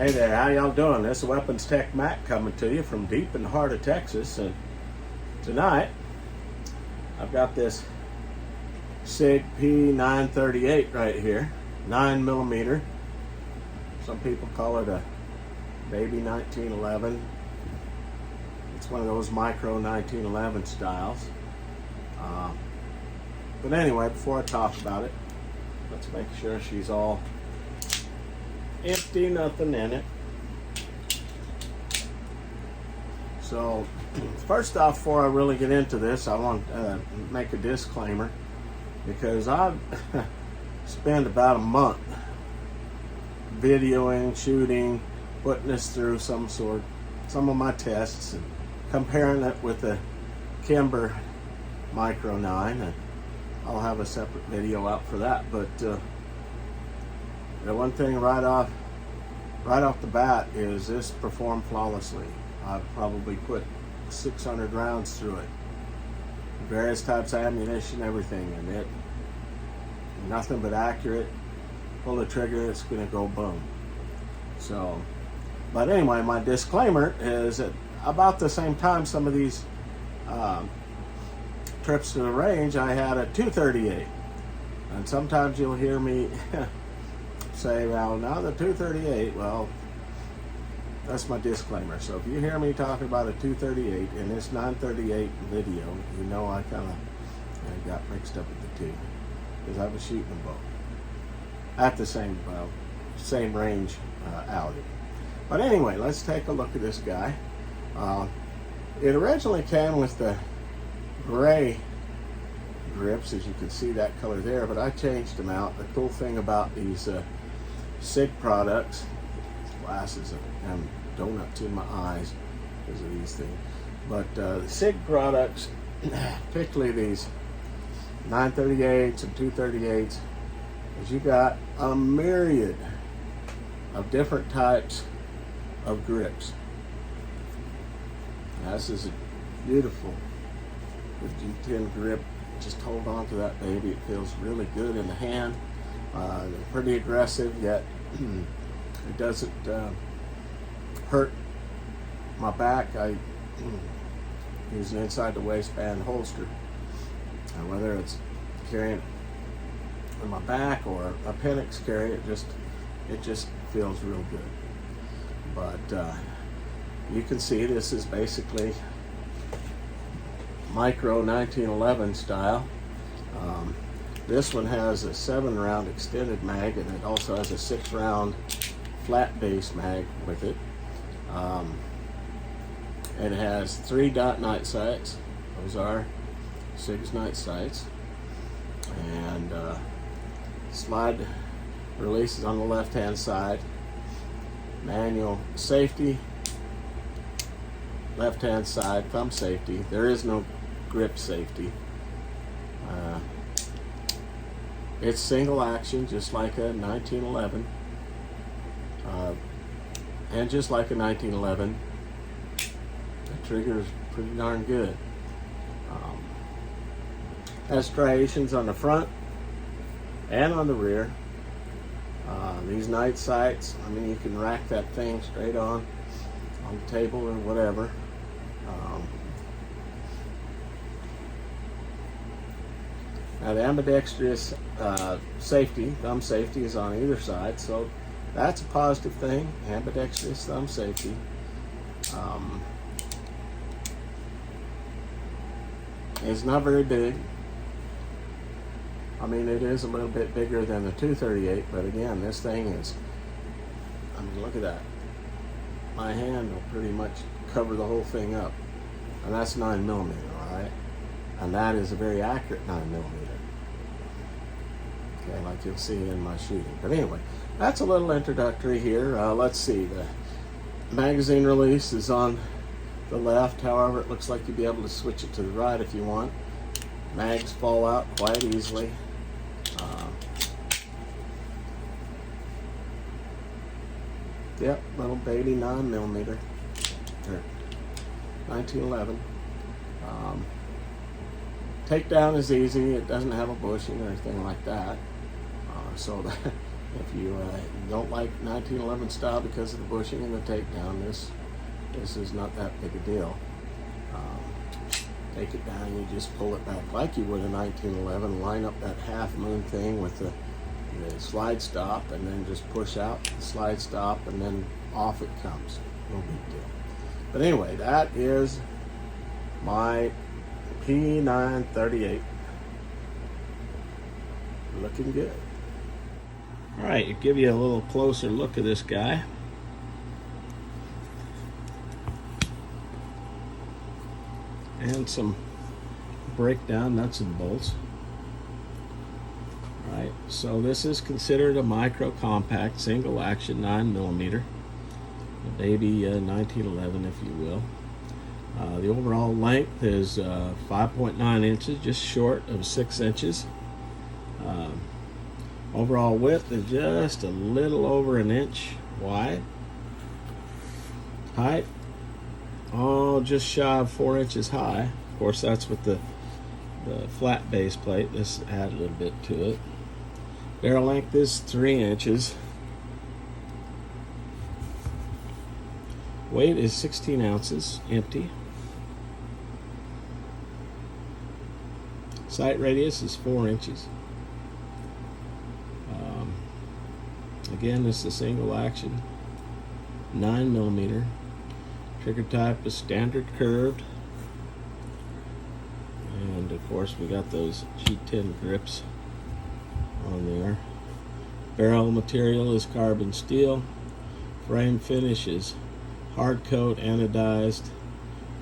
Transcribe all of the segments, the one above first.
Hey there, how y'all doing? This is Weapons Tech Mac coming to you from deep in the heart of Texas. And tonight, I've got this Sig P938 right here, 9mm. Some people call it a baby 1911. It's one of those micro 1911 styles. But anyway, before I talk about it, let's make sure she's all empty, nothing in it. So first off, before I really get into this, I want to make a disclaimer, because I've spent about a month videoing, shooting, putting this through some of my tests and comparing it with the Kimber Micro 9, and I'll have a separate video out for that. But the one thing right off the bat is this performed flawlessly. I've probably put 600 rounds through it, various types of ammunition, everything, and it nothing but accurate. Pull the trigger, it's gonna go boom. So, but anyway, my disclaimer is that about the same time some of these trips to the range, I had a 238, and sometimes you'll hear me say, well, now the 238, well, that's my disclaimer. So if you hear me talking about a 238 in this 938 video, you know I kind of got mixed up with the two, because I was shooting them both at the same range outing. But anyway, let's take a look at this guy. It originally came with the gray grips, as you can see that color there, but I changed them out. The cool thing about these Sig products, glasses and donuts in my eyes because of these things, but the Sig products, particularly these 938s and 238s, is you got a myriad of different types of grips. Now, this is a beautiful G10 grip. Just hold on to that baby. It feels really good in the hand. Pretty aggressive, yet it doesn't hurt my back. I use an inside the waistband holster, and whether it's carrying on my back or a Penix carry, it just feels real good. But you can see this is basically micro 1911 style. This one has a 7-round extended mag, and it also has a 6-round flat base mag with it. It has 3 dot night sights. Those are Sig's night sights, and slide releases on the left hand side. Manual safety, left hand side, thumb safety. There is no grip safety. It's single action, just like a 1911, and just like a 1911, the trigger is pretty darn good. Has striations on the front and on the rear. These night sights, I mean, you can rack that thing straight on the table or whatever. Now the ambidextrous safety, thumb safety, is on either side, so that's a positive thing. Ambidextrous thumb safety. It's not very big. I mean, it is a little bit bigger than the 238, but again, this thing is, I mean, look at that. My hand will pretty much cover the whole thing up. And that's 9mm, all right? And that is a very accurate 9mm. Okay, like you'll see in my shooting. But anyway, that's a little introductory here. Let's see, the magazine release is on the left. However, it looks like you'll be able to switch it to the right if you want. Mags fall out quite easily. Yep, little baby 9mm, or 1911. Takedown is easy. It doesn't have a bushing or anything like that. So If you don't like 1911 style because of the bushing and the takedown, this is not that big a deal. Take it down, you just pull it back like you would a 1911, line up that half moon thing with the slide stop, and then just push out the slide stop, and then off it comes. No big deal. But anyway, that is my P938. Looking good. All right, to give you a little closer look at this guy. And some breakdown nuts and bolts. All right, so this is considered a micro compact single action 9mm, a baby 1911 if you will. The overall length is 5.9 inches, just short of 6 inches. Overall width is just a little over an inch wide. Height, just shy of 4 inches high. Of course, that's with the flat base plate. This added a little bit to it. Barrel length is 3 inches. Weight is 16 ounces, empty. Sight radius is 4 inches. Again, this is a single action 9mm. Trigger type is standard curved. And of course, we got those G10 grips on there. Barrel material is carbon steel. Frame finish is hard coat anodized.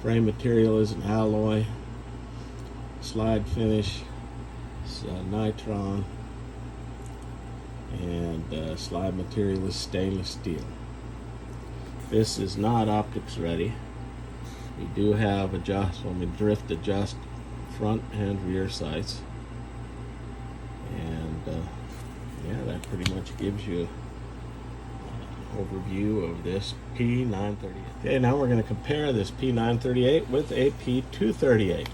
Frame material is an alloy. Slide finish is nitron. And slide material is stainless steel. This is not optics ready. We do have drift adjust front and rear sights. And yeah, that pretty much gives you an overview of this P938. Okay, now we're going to compare this P938 with a P238.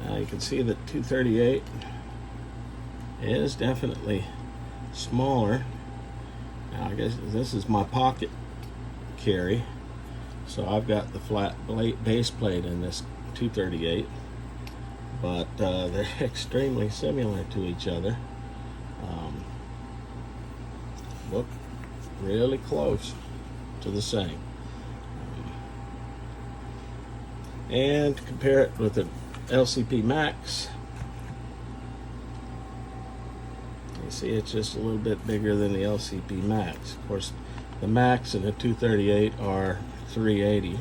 Now you can see that 238 is definitely smaller. Now I guess this is my pocket carry, so I've got the flat base plate in this 238, but they're extremely similar to each other. Look really close to the same. And to compare it with the LCP Max, you see it's just a little bit bigger than the LCP Max. Of course, the Max and the 238 are 380.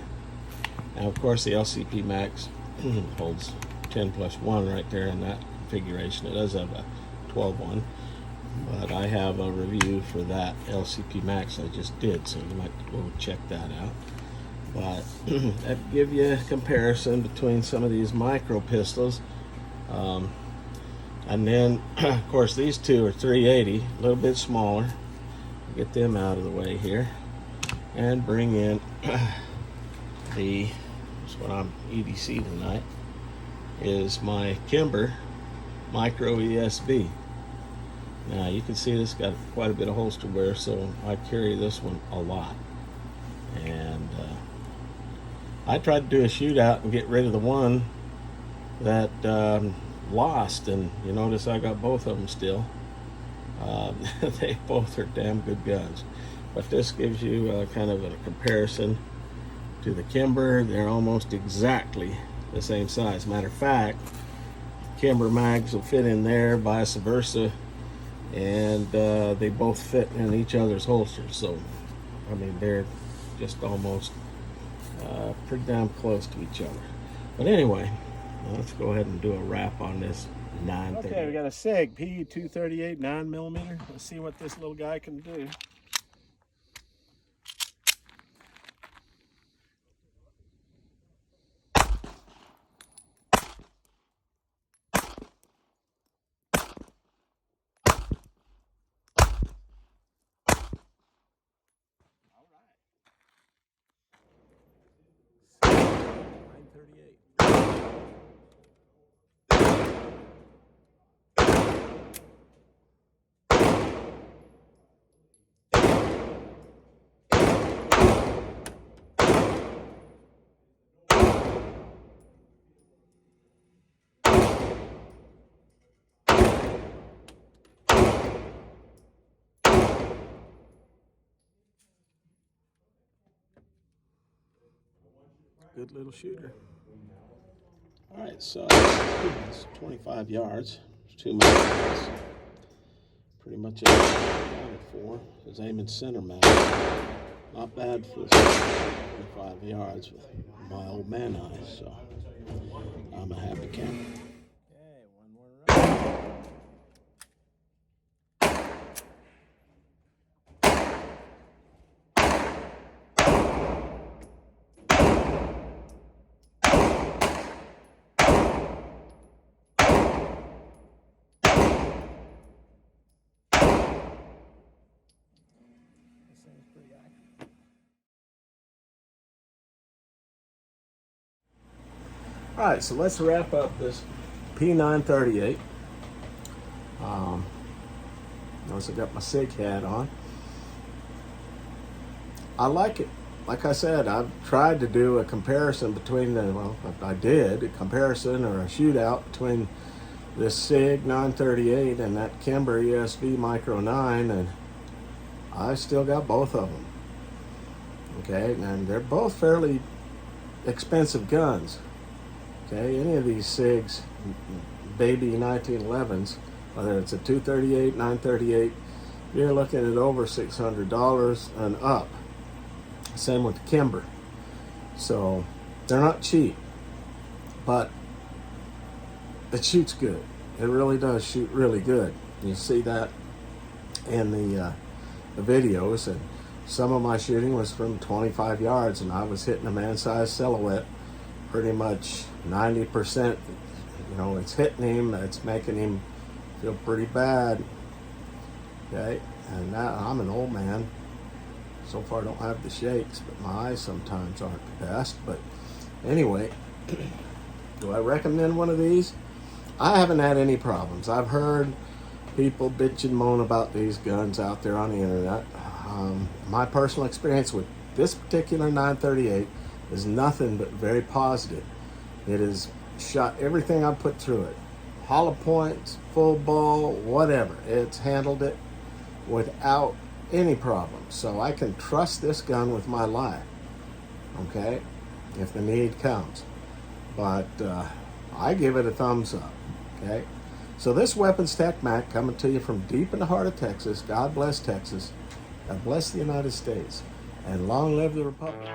Now, of course, the LCP Max holds 10+1 right there in that configuration. It does have a 12-1, but I have a review for that LCP Max I just did, so you might go check that out. But that give you a comparison between some of these micro pistols. And then, of course, these two are 380, a little bit smaller. Get them out of the way here, and bring in that's what I'm EDC tonight, is my Kimber Micro ESB. Now you can see this got quite a bit of holster wear, so I carry this one a lot. And I tried to do a shootout and get rid of the one that lost, and you notice I got both of them still. They both are damn good guns, but this gives you kind of a comparison to the Kimber. They're almost exactly the same size. Matter of fact, Kimber mags will fit in there, vice versa, and they both fit in each other's holsters. So I mean, they're just almost pretty damn close to each other. But anyway, let's go ahead and do a wrap on this 938. Okay, we got a Sig P938 9mm. Let's see what this little guy can do. All right. 938. good little shooter. All right, so it's 25 yards, 2 miles. Pretty much everything I wanted for. Is aiming center mass. Not bad for 25 yards with my old man eyes, so I'm a happy camper. Okay, one more round. This thing's pretty accurate. All right, so let's wrap up this P938. Notice I got my Sig hat on. I like it. Like I said, I've tried to do a comparison between the, well, I did a comparison or a shootout between this Sig 938 and that Kimber ESV Micro 9, and I still got both of them. Okay, and they're both fairly expensive guns. Okay, any of these Sigs, baby 1911s, whether it's a 238, 938, you're looking at over $600 and up. Same with the Kimber. So they're not cheap, but it shoots good. It really does shoot really good. You see that in the videos, and some of my shooting was from 25 yards, and I was hitting a man-sized silhouette pretty much 90%. You know, it's hitting him, it's making him feel pretty bad. Okay, and now I'm an old man. So far I don't have the shakes, but my eyes sometimes aren't the best. But anyway, do I recommend one of these? I haven't had any problems. I've heard people bitch and moan about these guns out there on the internet. My personal experience with this particular 938 is nothing but very positive. It has shot everything I put through it. Hollow points, full ball, whatever. It's handled it without any problem. So I can trust this gun with my life, okay, if the need comes. But I give it a thumbs up, okay? So this Weapons Tech Mac coming to you from deep in the heart of Texas. God bless Texas. God bless the United States. And long live the Republic.